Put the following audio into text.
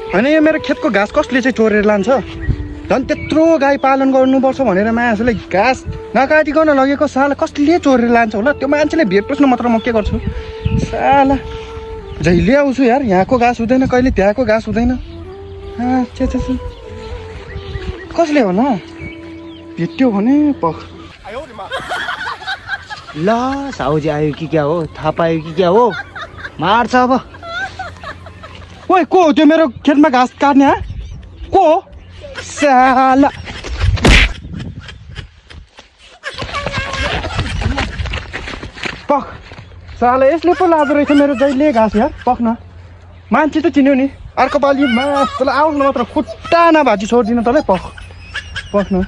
होइन यो मेरो खेतको घाँस कसले चाहिँ चोरेर लान्छ झन् त्यत्रो गाई पालन गर्नुपर्छ भनेर मान्छेले घाँस नकाटिकन लगेको साला कसले चोरेर लान्छ होला त्यो मान्छेले भेट्नुहोस् न मात्र म के गर्छु साला जहिले आउँछु यार यहाँको घाँस हुँदैन कहिले त्यहाँको घाँस हुँदैन कसले हो न भेट्यो भने पख ल साउजी आयो कि क्या हो थाहा पायो कि क्या हो मार्छ अब ओइ को हो त्यो मेरो खेतमा घाँस काट्ने को हो साला पख साला यसले पो लाँदो रहेछ मेरो जहिले घाँस यार पख्न मान्छे त चिन्यो नि अर्को पालि तँलाई आउनु मात्र खुट्टा नभाजी छोडिदिनु तँलाई पख्न